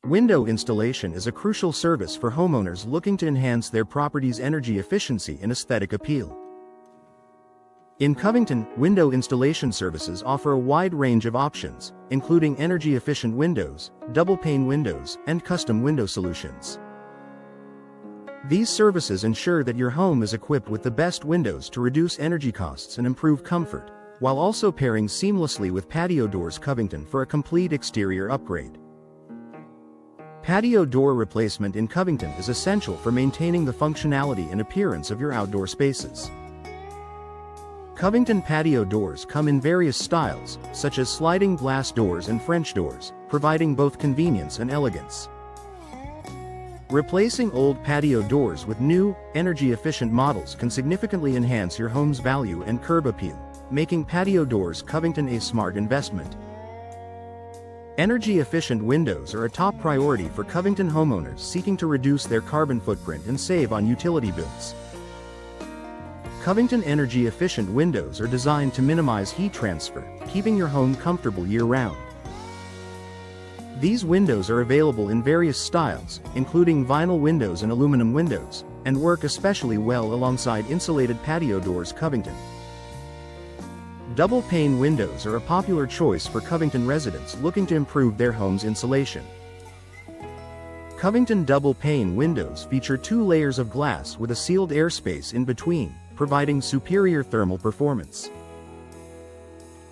Window installation is a crucial service for homeowners looking to enhance their property's energy efficiency and aesthetic appeal. In Covington, window installation services offer a wide range of options, including energy-efficient windows, double-pane windows, and custom window solutions. These services ensure that your home is equipped with the best windows to reduce energy costs and improve comfort, while also pairing seamlessly with Patio Doors Covington for a complete exterior upgrade. Patio door replacement in Covington is essential for maintaining the functionality and appearance of your outdoor spaces. Covington patio doors come in various styles, such as sliding glass doors and French doors, providing both convenience and elegance. Replacing old patio doors with new, energy-efficient models can significantly enhance your home's value and curb appeal, making Patio Doors Covington a smart investment. Energy-efficient windows are a top priority for Covington homeowners seeking to reduce their carbon footprint and save on utility bills. Covington energy-efficient windows are designed to minimize heat transfer, keeping your home comfortable year-round. These windows are available in various styles, including vinyl windows and aluminum windows, and work especially well alongside insulated patio doors Covington. Double-pane windows are a popular choice for Covington residents looking to improve their home's insulation. Covington double-pane windows feature 2 layers of glass with a sealed airspace in between, providing superior thermal performance.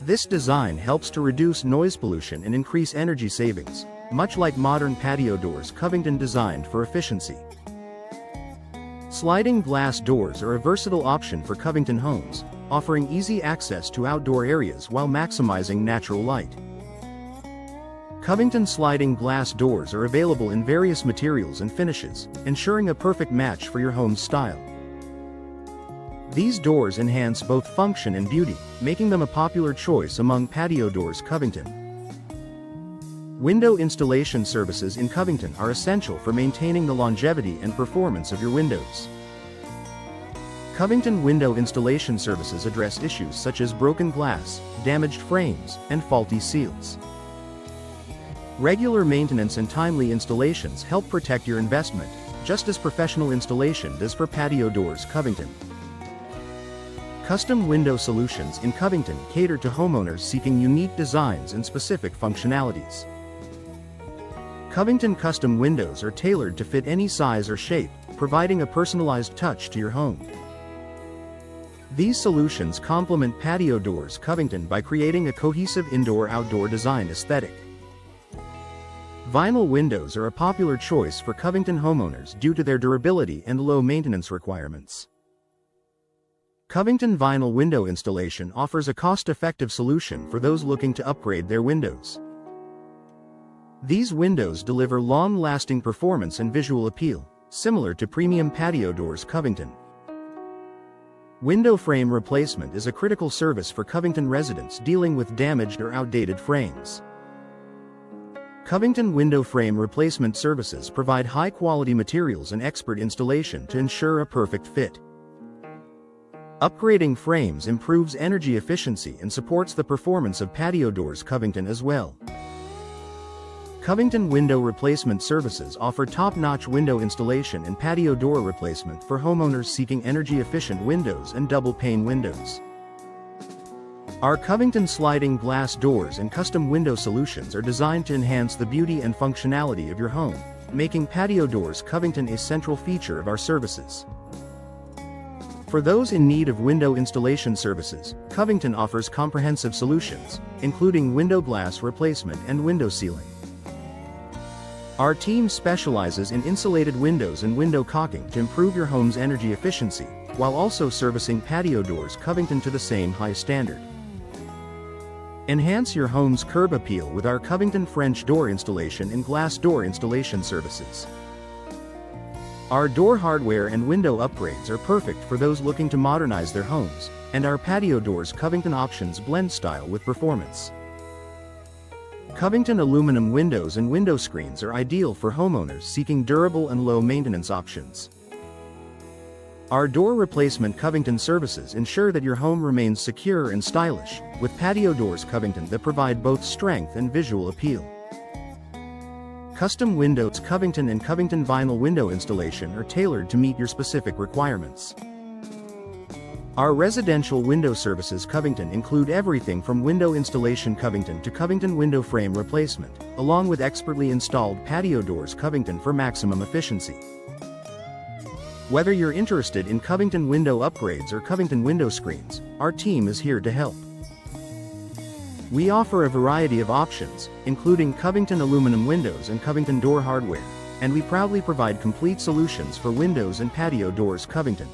This design helps to reduce noise pollution and increase energy savings, much like modern patio doors Covington designed for efficiency. Sliding glass doors are a versatile option for Covington homes, offering easy access to outdoor areas while maximizing natural light. Covington sliding glass doors are available in various materials and finishes, ensuring a perfect match for your home's style. These doors enhance both function and beauty, making them a popular choice among Patio Doors Covington. Window installation services in Covington are essential for maintaining the longevity and performance of your windows. Covington window installation services address issues such as broken glass, damaged frames, and faulty seals. Regular maintenance and timely installations help protect your investment, just as professional installation does for Patio Doors Covington. Custom window solutions in Covington cater to homeowners seeking unique designs and specific functionalities. Covington custom windows are tailored to fit any size or shape, providing a personalized touch to your home. These solutions complement Patio Doors Covington by creating a cohesive indoor-outdoor design aesthetic. Vinyl windows are a popular choice for Covington homeowners due to their durability and low maintenance requirements. Covington vinyl window installation offers a cost-effective solution for those looking to upgrade their windows. These windows deliver long-lasting performance and visual appeal, similar to premium Patio Doors Covington. Window frame replacement is a critical service for Covington residents dealing with damaged or outdated frames. Covington window frame replacement services provide high-quality materials and expert installation to ensure a perfect fit. Upgrading frames improves energy efficiency and supports the performance of Patio Doors Covington as well. Covington window replacement services offer top-notch window installation and patio door replacement for homeowners seeking energy-efficient windows and double-pane windows. Our Covington sliding glass doors and custom window solutions are designed to enhance the beauty and functionality of your home, making Patio Doors Covington a central feature of our services. For those in need of window installation services, Covington offers comprehensive solutions, including window glass replacement and window sealing. Our team specializes in insulated windows and window caulking to improve your home's energy efficiency, while also servicing Patio Doors Covington to the same high standard. Enhance your home's curb appeal with our Covington French door installation and glass door installation services. Our door hardware and window upgrades are perfect for those looking to modernize their homes, and our Patio Doors Covington options blend style with performance. Covington aluminum windows and window screens are ideal for homeowners seeking durable and low-maintenance options. Our door replacement Covington services ensure that your home remains secure and stylish, with Patio Doors Covington that provide both strength and visual appeal. Custom windows Covington and Covington vinyl window installation are tailored to meet your specific requirements. Our residential window services Covington include everything from window installation Covington to Covington window frame replacement, along with expertly installed patio doors Covington for maximum efficiency. Whether you're interested in Covington window upgrades or Covington window screens, our team is here to help. We offer a variety of options, including Covington aluminum windows and Covington door hardware, and we proudly provide complete solutions for windows and patio doors Covington.